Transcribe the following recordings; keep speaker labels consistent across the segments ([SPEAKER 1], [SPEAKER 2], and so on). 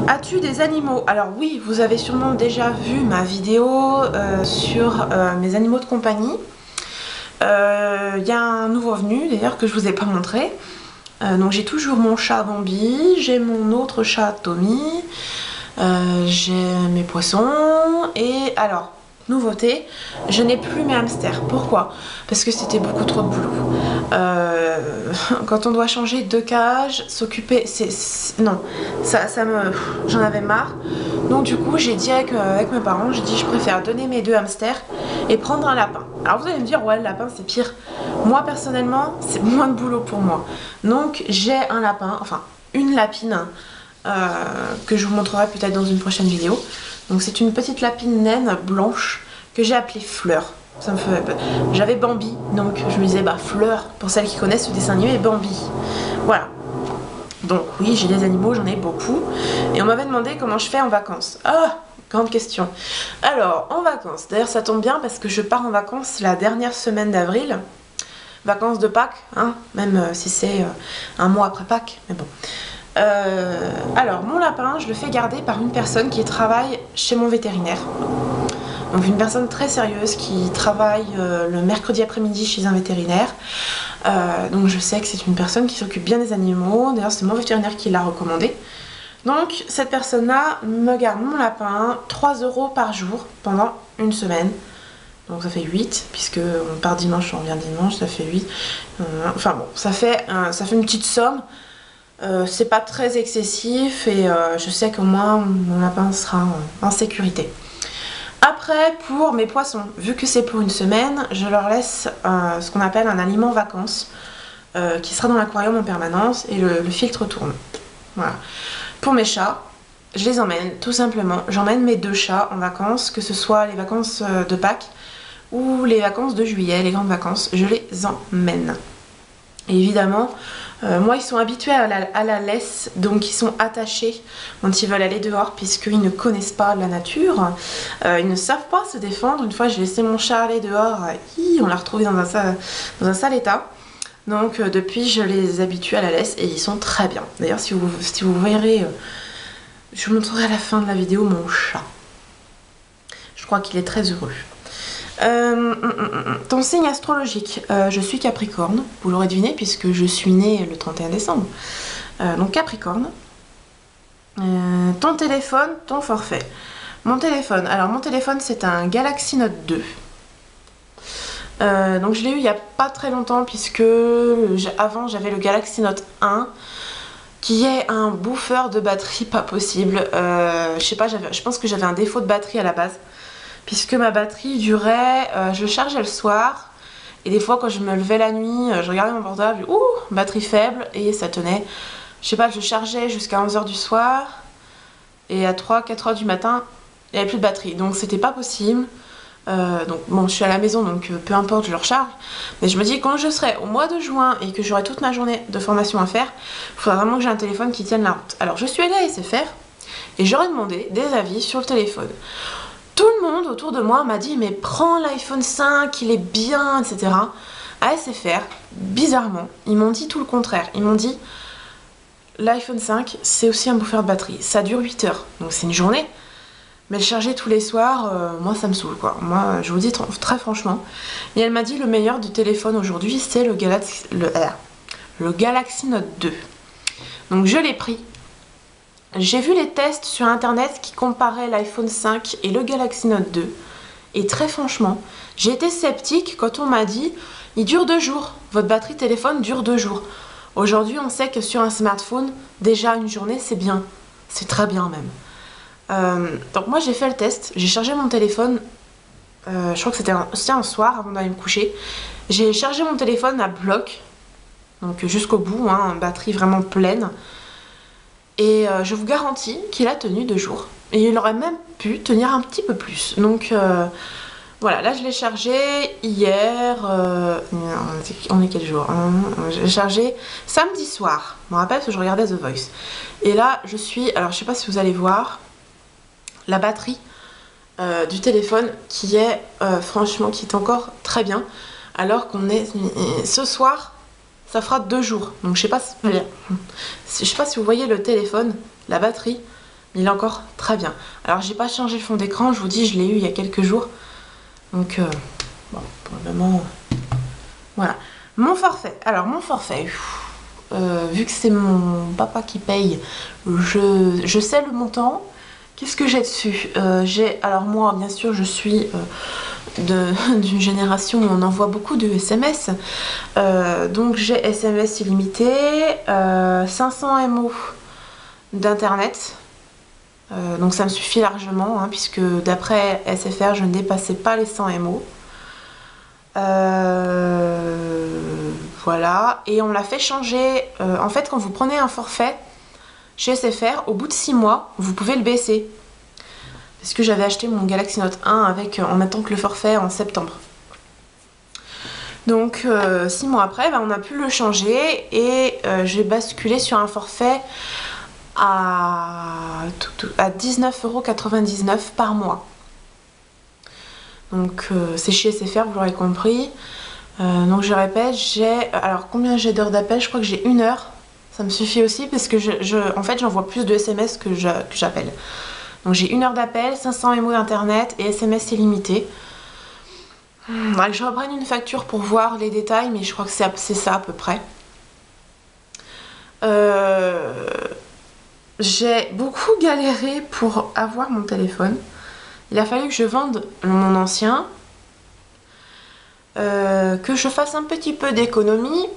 [SPEAKER 1] As-tu des animaux? Alors oui, vous avez sûrement déjà vu ma vidéo sur mes animaux de compagnie. Il y a un nouveau venu d'ailleurs que je vous ai pas montré. Donc j'ai toujours mon chat Bambi, j'ai mon autre chat Tommy, j'ai mes poissons et alors... Nouveauté, je n'ai plus mes hamsters. Pourquoi? Parce que c'était beaucoup trop de boulot. Quand on doit changer 2 cages, s'occuper, non, j'en avais marre. Donc du coup, j'ai dit avec mes parents, j'ai dit je préfère donner mes 2 hamsters et prendre un lapin. Alors vous allez me dire ouais, le lapin c'est pire. Moi personnellement, c'est moins de boulot pour moi. Donc j'ai un lapin, enfin une lapine. Que je vous montrerai peut-être dans une prochaine vidéo. Donc c'est une petite lapine naine blanche que j'ai appelée Fleur. Ça me fait... J'avais Bambi, donc je me disais bah Fleur, pour celles qui connaissent le dessin animé, Bambi. Voilà. Donc oui, j'ai des animaux, j'en ai beaucoup. Et on m'avait demandé comment je fais en vacances. Ah, grande question. Alors, en vacances, d'ailleurs ça tombe bien parce que je pars en vacances la dernière semaine d'avril. Vacances de Pâques, hein, même si c'est un mois après Pâques, mais bon. Alors mon lapin je le fais garder par une personne qui travaille chez mon vétérinaire, donc une personne très sérieuse qui travaille le mercredi après-midi chez un vétérinaire, donc je sais que c'est une personne qui s'occupe bien des animaux. D'ailleurs c'est mon vétérinaire qui l'a recommandé. Donc cette personne là me garde mon lapin 3 € par jour pendant une semaine. Donc ça fait 8, puisque on part dimanche, on revient dimanche, ça fait 8. Enfin bon, ça fait une petite somme. C'est pas très excessif et je sais qu'au moins mon lapin sera en sécurité. Après, pour mes poissons, vu que c'est pour une semaine, je leur laisse ce qu'on appelle un aliment vacances qui sera dans l'aquarium en permanence et le filtre tourne. Voilà. Pour mes chats, je les emmène tout simplement. J'emmène mes 2 chats en vacances, que ce soit les vacances de Pâques ou les vacances de juillet, les grandes vacances, je les emmène. Et évidemment, moi ils sont habitués à la laisse, donc ils sont attachés quand ils veulent aller dehors puisqu'ils ne connaissent pas la nature, ils ne savent pas se défendre. Une fois j'ai laissé mon chat aller dehors, on l'a retrouvé dans un sale état. Donc depuis je les habitue à la laisse et ils sont très bien. D'ailleurs si vous verrez, je vous montrerai à la fin de la vidéo mon chat. Je crois qu'il est très heureux. Ton signe astrologique, je suis Capricorne, vous l'aurez deviné puisque je suis née le 31 décembre. Donc Capricorne. Ton téléphone, ton forfait. Mon téléphone, alors mon téléphone c'est un Galaxy Note 2. Donc je l'ai eu il n'y a pas très longtemps puisque avant j'avais le Galaxy Note 1 qui est un bouffeur de batterie pas possible. Je sais pas, je pense que j'avais un défaut de batterie à la base. Puisque ma batterie durait, je le chargeais le soir et des fois quand je me levais la nuit, je regardais mon portable, ouh, batterie faible, et ça tenait, je sais pas, je chargeais jusqu'à 11 h du soir et à 3-4 h du matin, il n'y avait plus de batterie, donc c'était pas possible. Donc bon, je suis à la maison donc peu importe, je le recharge, mais je me dis quand je serai au mois de juin et que j'aurai toute ma journée de formation à faire, il faudra vraiment que j'ai un téléphone qui tienne la route. Alors je suis allée à SFR et j'aurais demandé des avis sur le téléphone. Tout le monde autour de moi m'a dit mais prends l'iPhone 5, il est bien, etc. À SFR, bizarrement, ils m'ont dit tout le contraire. Ils m'ont dit l'iPhone 5 c'est aussi un bouffeur de batterie, ça dure 8 heures, donc c'est une journée. Mais le charger tous les soirs, moi ça me saoule quoi. Moi je vous dis très franchement. Et elle m'a dit le meilleur du téléphone aujourd'hui c'est le Galaxy Note 2. Donc je l'ai pris. J'ai vu les tests sur internet qui comparaient l'iPhone 5 et le Galaxy Note 2. Et très franchement, j'ai été sceptique quand on m'a dit il dure 2 jours, votre batterie téléphone dure 2 jours. Aujourd'hui, on sait que sur un smartphone, déjà une journée c'est bien. C'est très bien même. Donc moi j'ai fait le test, j'ai chargé mon téléphone, je crois que c'était un soir avant d'aller me coucher. J'ai chargé mon téléphone à bloc, donc jusqu'au bout, hein, batterie vraiment pleine. Et je vous garantis qu'il a tenu 2 jours. Et il aurait même pu tenir un petit peu plus. Donc voilà, là je l'ai chargé hier. On est quel jour hein? Je l'ai chargé samedi soir. Je me rappelle parce que je regardais The Voice. Et là je suis. Alors je sais pas si vous allez voir la batterie du téléphone qui est franchement qui est encore très bien. Alors qu'on est ce soir. Ça fera 2 jours, donc je sais pas si vous voyez le téléphone, la batterie, Il est encore très bien. Alors j'ai pas changé le fond d'écran, je vous dis, je l'ai eu il y a quelques jours. Donc bon, pour le moment, voilà. Mon forfait. Alors mon forfait, vu que c'est mon papa qui paye, je sais le montant. Qu'est-ce que j'ai dessus? Alors moi, bien sûr, je suis d'une génération où on envoie beaucoup de SMS. Donc j'ai SMS illimité, 500 MO d'internet. Donc ça me suffit largement, hein, puisque d'après SFR, je ne dépassais pas les 100 MO. Voilà, et on l'a fait changer. En fait, quand vous prenez un forfait chez SFR, au bout de 6 mois, vous pouvez le baisser. Parce que j'avais acheté mon Galaxy Note 1 avec, en même temps que le forfait en septembre. Donc 6 mois après, on a pu le changer et j'ai basculé sur un forfait à 19,99 € par mois. Donc c'est chez SFR, vous l'aurez compris. Donc je répète, alors combien j'ai d'heures d'appel? Je crois que j'ai 1 heure. Ça me suffit aussi parce que en fait j'envoie plus de SMS que j'appelle. Donc j'ai 1 heure d'appel, 500 MO d'internet et SMS illimité. Faudrait que je reprenne une facture pour voir les détails, mais je crois que c'est ça à peu près. J'ai beaucoup galéré pour avoir mon téléphone. Il a fallu que je vende mon ancien, que je fasse un petit peu d'économie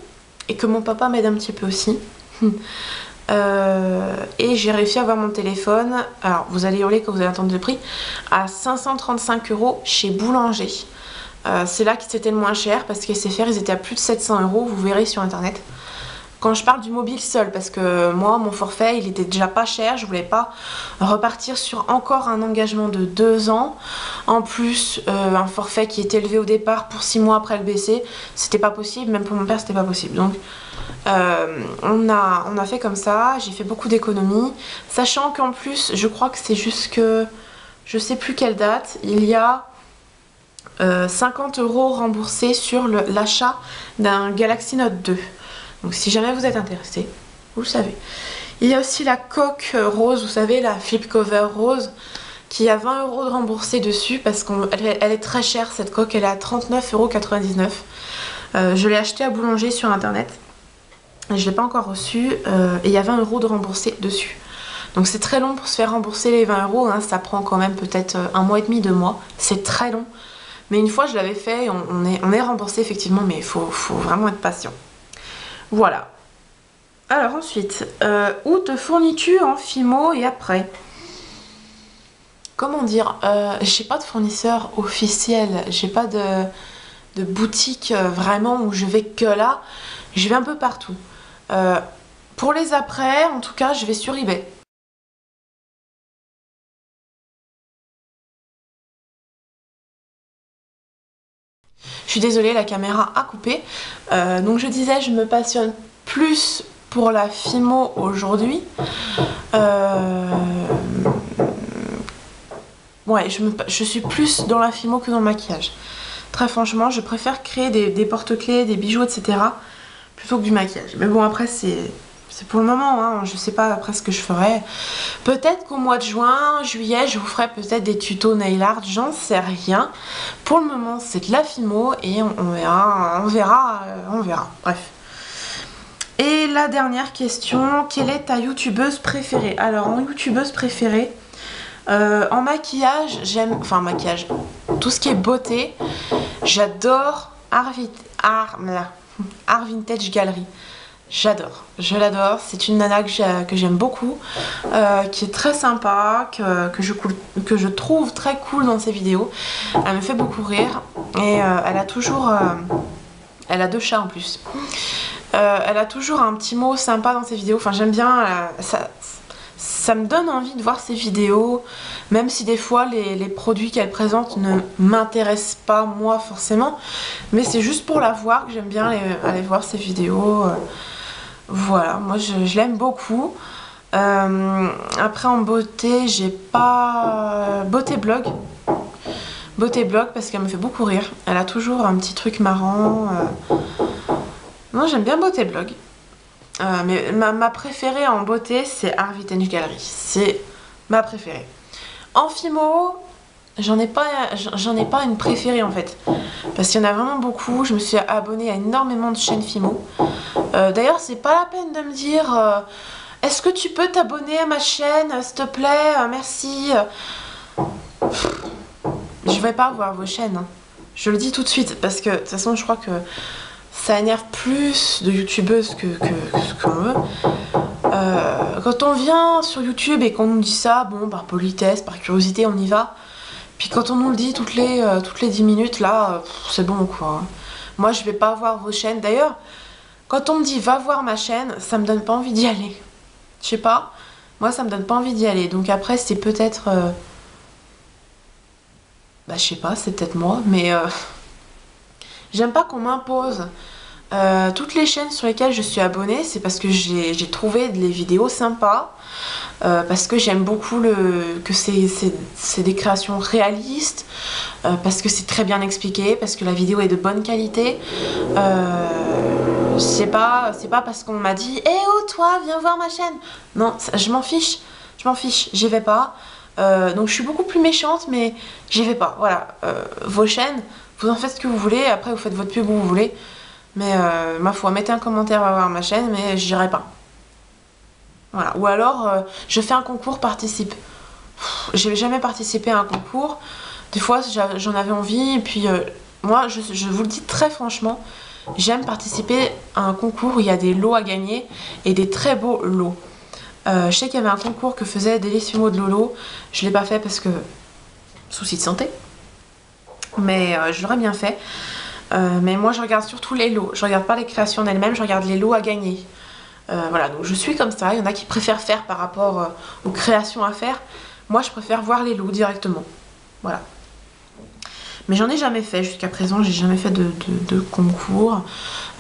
[SPEAKER 1] et que mon papa m'aide un petit peu aussi. Et j'ai réussi à avoir mon téléphone, alors vous allez hurler quand vous allez entendre le prix, à 535 € chez Boulanger. C'est là que c'était le moins cher parce que SFR ils étaient à plus de 700 €, vous verrez sur internet. Quand je parle du mobile seul, parce que moi mon forfait il était déjà pas cher, je voulais pas repartir sur encore un engagement de 2 ans. En plus un forfait qui était élevé au départ pour 6 mois après le baisser, c'était pas possible, même pour mon père c'était pas possible. Donc on a fait comme ça, j'ai fait beaucoup d'économies, sachant qu'en plus je crois que c'est jusque je sais plus quelle date, il y a 50 € remboursés sur l'achat d'un Galaxy Note 2. Donc si jamais vous êtes intéressé, vous le savez. Il y a aussi la coque rose, vous savez, la flip cover rose, qui a 20 € de remboursé dessus parce qu'elle est très chère cette coque, elle est à 39,99 €. Je l'ai achetée à Boulanger sur internet. Et je ne l'ai pas encore reçue et il y a 20 € de remboursé dessus. Donc c'est très long pour se faire rembourser les 20 €, hein, ça prend quand même peut-être 1 mois et demi, 2 mois. C'est très long. Mais une fois je l'avais fait, on est remboursé effectivement, mais il faut vraiment être patient. Voilà. Alors ensuite, où te fournis-tu en Fimo et après? Comment dire, j'ai pas de fournisseur officiel, j'ai pas de boutique vraiment où je vais que là, je vais un peu partout. Pour les après, en tout cas, je vais sur eBay. Je suis désolée, la caméra a coupé. Donc je disais, je me passionne plus pour la Fimo aujourd'hui. Ouais, je suis plus dans la Fimo que dans le maquillage. Très franchement, je préfère créer des porte-clés, des bijoux, etc. plutôt que du maquillage. Mais bon, après, c'est pour le moment, hein. Je sais pas après ce que je ferai. Peut-être qu'au mois de juin, juillet, je vous ferai peut-être des tutos nail art, j'en sais rien. Pour le moment, c'est de la Fimo et on verra. Bref. Et la dernière question, quelle est ta youtubeuse préférée? Alors, en youtubeuse préférée, en maquillage, enfin maquillage, tout ce qui est beauté, j'adore Art Vintage Gallery. J'adore, je l'adore, c'est une nana que j'aime beaucoup, qui est très sympa, que je trouve très cool dans ses vidéos. Elle me fait beaucoup rire et elle a toujours... elle a 2 chats en plus. Elle a toujours un petit mot sympa dans ses vidéos, enfin j'aime bien, ça me donne envie de voir ses vidéos, même si des fois les produits qu'elle présente ne m'intéressent pas moi forcément, mais c'est juste pour la voir que j'aime bien aller voir ses vidéos. Voilà, moi je l'aime beaucoup. Après en beauté, j'ai pas... Beauté blog parce qu'elle me fait beaucoup rire. Elle a toujours un petit truc marrant. Non, j'aime bien Beauté blog. Mais ma préférée en beauté, c'est Art Vintage Gallery. C'est ma préférée. En Fimo, j'en ai pas une préférée en fait. Parce qu'il y en a vraiment beaucoup. Je me suis abonnée à énormément de chaînes Fimo. D'ailleurs, c'est pas la peine de me dire est-ce que tu peux t'abonner à ma chaîne, s'il te plaît, merci. Je vais pas voir vos chaînes. Hein. Je le dis tout de suite. Parce que de toute façon, je crois que ça énerve plus de youtubeuses que ce qu'on veut. Quand on vient sur YouTube et qu'on nous dit ça, bon, par politesse, par curiosité, on y va. Puis quand on nous le dit toutes les 10 minutes, là, c'est bon quoi. Moi, je vais pas voir vos chaînes. D'ailleurs, quand on me dit va voir ma chaîne, ça me donne pas envie d'y aller. Je sais pas, moi ça me donne pas envie d'y aller. Donc après, c'est peut-être... bah je sais pas, c'est peut-être moi, mais... J'aime pas qu'on m'impose. Toutes les chaînes sur lesquelles je suis abonnée, c'est parce que j'ai trouvé les vidéos sympas, parce que j'aime beaucoup que c'est des créations réalistes, parce que c'est très bien expliqué, parce que la vidéo est de bonne qualité. C'est pas parce qu'on m'a dit « Eh oh toi, viens voir ma chaîne !» Non, je m'en fiche, j'y vais pas. Donc je suis beaucoup plus méchante, mais j'y vais pas. Voilà, vos chaînes, vous en faites ce que vous voulez, après vous faites votre pub où vous voulez. Mais ma foi, mettez un commentaire à voir ma chaîne, mais j'irai pas. Voilà. Ou alors, je fais un concours, participe. J'ai jamais participé à un concours. Des fois, j'en avais envie. Et puis, moi, je vous le dis très franchement, j'aime participer à un concours où il y a des lots à gagner et des très beaux lots. Je sais qu'il y avait un concours que faisait Délice Fimo de Lolo. Je l'ai pas fait parce que souci de santé. Mais je l'aurais bien fait. Mais moi je regarde surtout les lots, je regarde pas les créations en elles-mêmes, je regarde les lots à gagner. Voilà, donc je suis comme ça, il y en a qui préfèrent faire par rapport aux créations à faire. Moi je préfère voir les lots directement. Voilà. Mais j'en ai jamais fait jusqu'à présent, j'ai jamais fait de concours.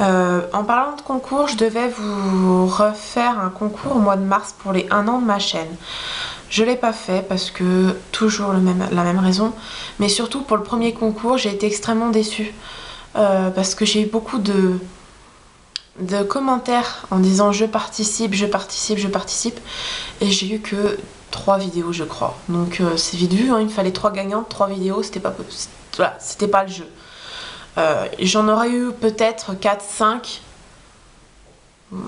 [SPEAKER 1] En parlant de concours, je devais vous refaire un concours au mois de mars pour les 1 an de ma chaîne. Je l'ai pas fait parce que toujours la même raison. Mais surtout pour le premier concours, j'ai été extrêmement déçue. Parce que j'ai eu beaucoup de commentaires en disant je participe et j'ai eu que 3 vidéos je crois. Donc c'est vite vu, hein, il me fallait 3 gagnantes, 3 vidéos, c'était pas possible. Voilà, c'était pas le jeu. J'en aurais eu peut-être 4, 5.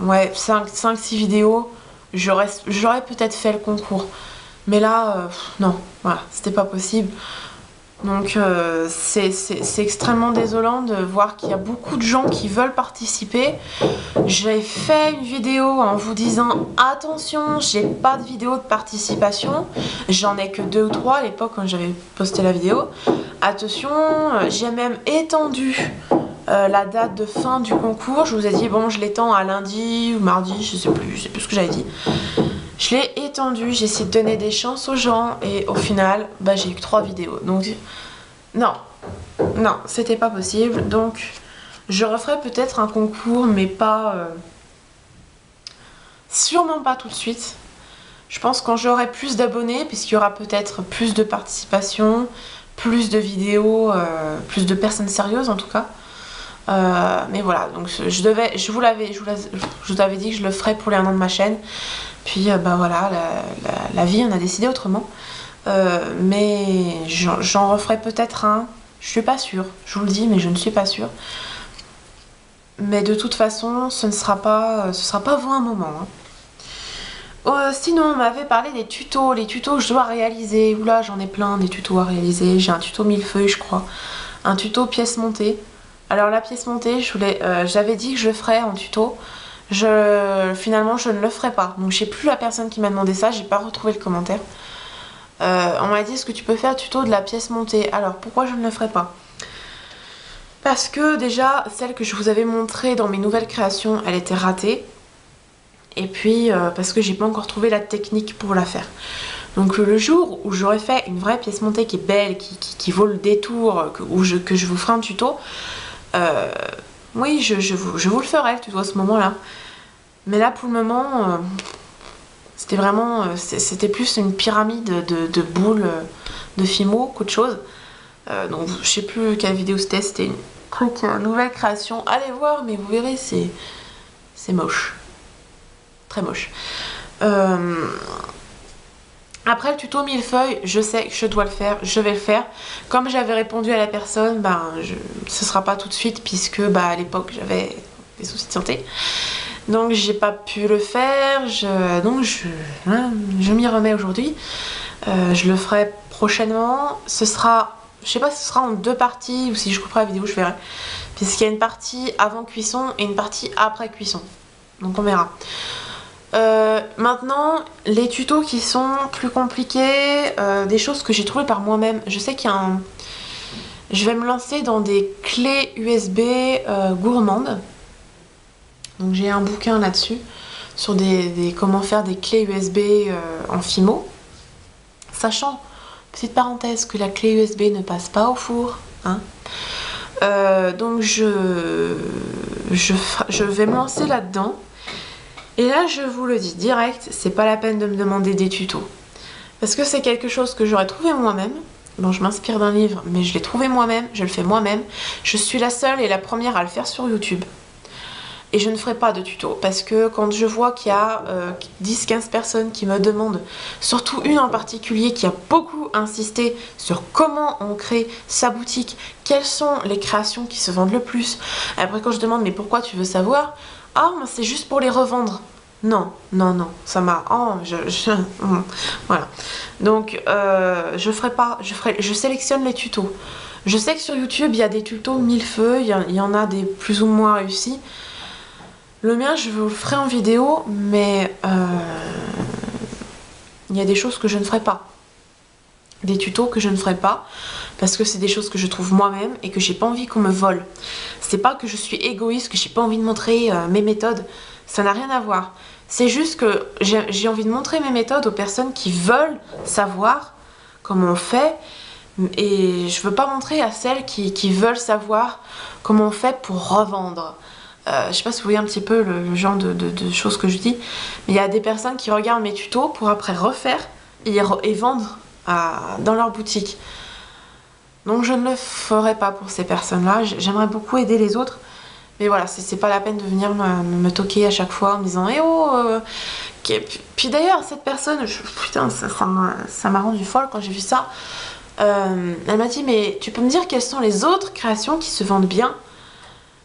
[SPEAKER 1] Ouais, 5, 6 vidéos. J'aurais peut-être fait le concours. Mais là, non, voilà, c'était pas possible. Donc c'est extrêmement désolant de voir qu'il y a beaucoup de gens qui veulent participer. J'ai fait une vidéo en vous disant attention, j'ai pas de vidéo de participation. J'en ai que 2 ou 3 à l'époque quand j'avais posté la vidéo. Attention, j'ai même étendu la date de fin du concours. Je vous ai dit bon, je l'étends à lundi ou mardi, je sais plus ce que j'avais dit. Je l'ai étendu, j'ai essayé de donner des chances aux gens et au final, bah, j'ai eu que 3 vidéos. Donc, non, c'était pas possible. Donc, je referai peut-être un concours, mais pas... sûrement pas tout de suite. Je pense quand j'aurai plus d'abonnés, puisqu'il y aura peut-être plus de participation, plus de vidéos, plus de personnes sérieuses en tout cas. Mais voilà, donc je vous avais dit que je le ferais pour les 1 an de ma chaîne. Puis bah voilà, la vie en a décidé autrement. Mais j'en referai peut-être un. Je suis pas sûre, je vous le dis, mais je ne suis pas sûre. Mais de toute façon, ce sera pas avant un moment. Hein. Sinon, on m'avait parlé des tutos, les tutos que je dois réaliser. Oula, j'en ai plein des tutos à réaliser. J'ai un tuto millefeuille, je crois. Un tuto pièce montée. Alors la pièce montée, j'avais dit que je le ferais en tuto. Finalement, je ne le ferai pas. Donc, je sais plus la personne qui m'a demandé ça. J'ai pas retrouvé le commentaire. On m'a dit est-ce que tu peux faire tuto de la pièce montée. Alors, pourquoi je ne le ferai pas? Parce que déjà, celle que je vous avais montrée dans mes nouvelles créations, elle était ratée. Et puis, parce que j'ai pas encore trouvé la technique pour la faire. Donc le jour où j'aurai fait une vraie pièce montée qui est belle, qui vaut le détour, que je vous ferai un tuto, oui, je vous le ferai le tuto à ce moment-là. Mais là, pour le moment, c'était vraiment... c'était plus une pyramide de boules de Fimo qu'autre chose. Donc je sais plus quelle vidéo c'était une truc, nouvelle création. Allez voir, mais vous verrez, c'est moche. Très moche. Après le tuto millefeuille, je sais que je dois le faire, je vais le faire. Comme j'avais répondu à la personne, ce sera pas tout de suite puisque à l'époque j'avais des soucis de santé. Donc j'ai pas pu le faire, donc je m'y remets aujourd'hui. Je le ferai prochainement. Ce sera, je sais pas si ce sera en 2 parties ou si je couperai la vidéo, je verrai. Puisqu'il y a une partie avant cuisson et une partie après cuisson. Donc on verra. Maintenant, les tutos qui sont plus compliqués, des choses que j'ai trouvées par moi-même. Je sais qu'il y a un... Je vais me lancer dans des clés USB gourmandes. Donc j'ai un bouquin là-dessus, sur comment faire des clés USB en Fimo. Sachant, petite parenthèse, que la clé USB ne passe pas au four. Hein. Donc je vais me lancer là-dedans. Et là, je vous le dis direct, c'est pas la peine de me demander des tutos. Parce que c'est quelque chose que j'aurais trouvé moi-même. Bon, je m'inspire d'un livre, mais je l'ai trouvé moi-même, je le fais moi-même. Je suis la seule et la première à le faire sur YouTube. Et je ne ferai pas de tuto parce que quand je vois qu'il y a 10-15 personnes qui me demandent, surtout une en particulier qui a beaucoup insisté sur comment on crée sa boutique, quelles sont les créations qui se vendent le plus. Après quand je demande mais pourquoi tu veux savoir? Ah, mais c'est juste pour les revendre. Non, non, non, ça m'a... Oh, voilà. Donc, je ferai pas... Je sélectionne les tutos. Je sais que sur YouTube, il y a des tutos millefeuilles, il y en a des plus ou moins réussis. Le mien, je vous le ferai en vidéo, mais il y a des choses que je ne ferai pas. Des tutos que je ne ferai pas, parce que c'est des choses que je trouve moi-même et que j'ai pas envie qu'on me vole. C'est pas que je suis égoïste, que j'ai pas envie de montrer mes méthodes. Ça n'a rien à voir. C'est juste que j'ai envie de montrer mes méthodes aux personnes qui veulent savoir comment on fait. Et je veux pas montrer à celles qui veulent savoir comment on fait pour revendre. Je sais pas si vous voyez un petit peu le genre de choses que je dis, mais il y a des personnes qui regardent mes tutos pour après refaire et vendre dans leur boutique. Donc je ne le ferai pas pour ces personnes-là. J'aimerais beaucoup aider les autres, mais voilà, c'est pas la peine de venir me toquer à chaque fois en me disant « Eh oh Puis d'ailleurs, cette personne, putain, ça m'a rendu folle quand j'ai vu ça. Elle m'a dit « Mais tu peux me dire quelles sont les autres créations qui se vendent bien ?»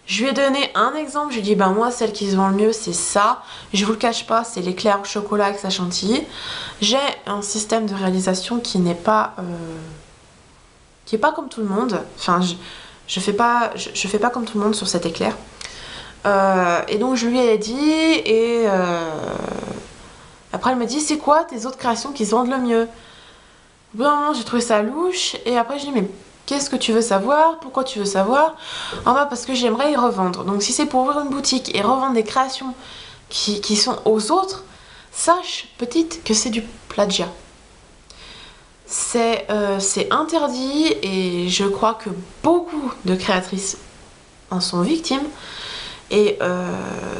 [SPEAKER 1] Je lui ai donné un exemple, je lui ai dit moi celle qui se vend le mieux c'est ça, je vous le cache pas, c'est l'éclair au chocolat avec sa chantilly. J'ai un système de réalisation qui n'est pas comme tout le monde, enfin je fais pas comme tout le monde sur cet éclair. Et donc je lui ai dit et après elle me dit c'est quoi tes autres créations qui se vendent le mieux? Au bout d'un moment j'ai trouvé ça louche et après je dis mais qu'est-ce que tu veux savoir? Pourquoi tu veux savoir? Parce que j'aimerais y revendre. Donc si c'est pour ouvrir une boutique et revendre des créations qui sont aux autres, sache, petite, que c'est du plagiat. C'est interdit et je crois que beaucoup de créatrices en sont victimes. Et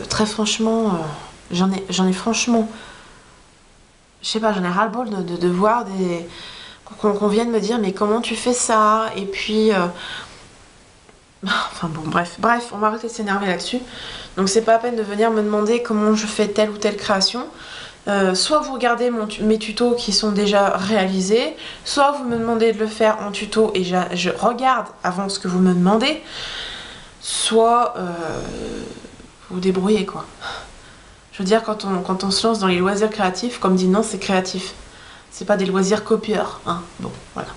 [SPEAKER 1] très franchement, j'en ai franchement... Je sais pas, j'en ai ras-le-bol de voir qu'on vienne me dire mais comment tu fais ça et puis enfin bon bref on va arrêter de s'énerver là-dessus. Donc c'est pas la peine de venir me demander comment je fais telle ou telle création. Soit vous regardez mes tutos qui sont déjà réalisés, soit vous me demandez de le faire en tuto et je regarde avant ce que vous me demandez, soit vous débrouillez quoi. Je veux dire quand on se lance dans les loisirs créatifs, comme dit non c'est créatif. C'est pas des loisirs copieurs, hein. Bon, voilà.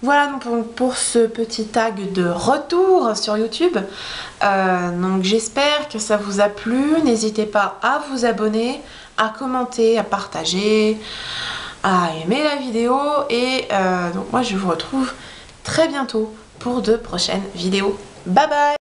[SPEAKER 1] Voilà donc pour ce petit tag de retour sur YouTube. Donc j'espère que ça vous a plu. N'hésitez pas à vous abonner, à commenter, à partager, à aimer la vidéo. Et donc moi je vous retrouve très bientôt pour de prochaines vidéos. Bye bye!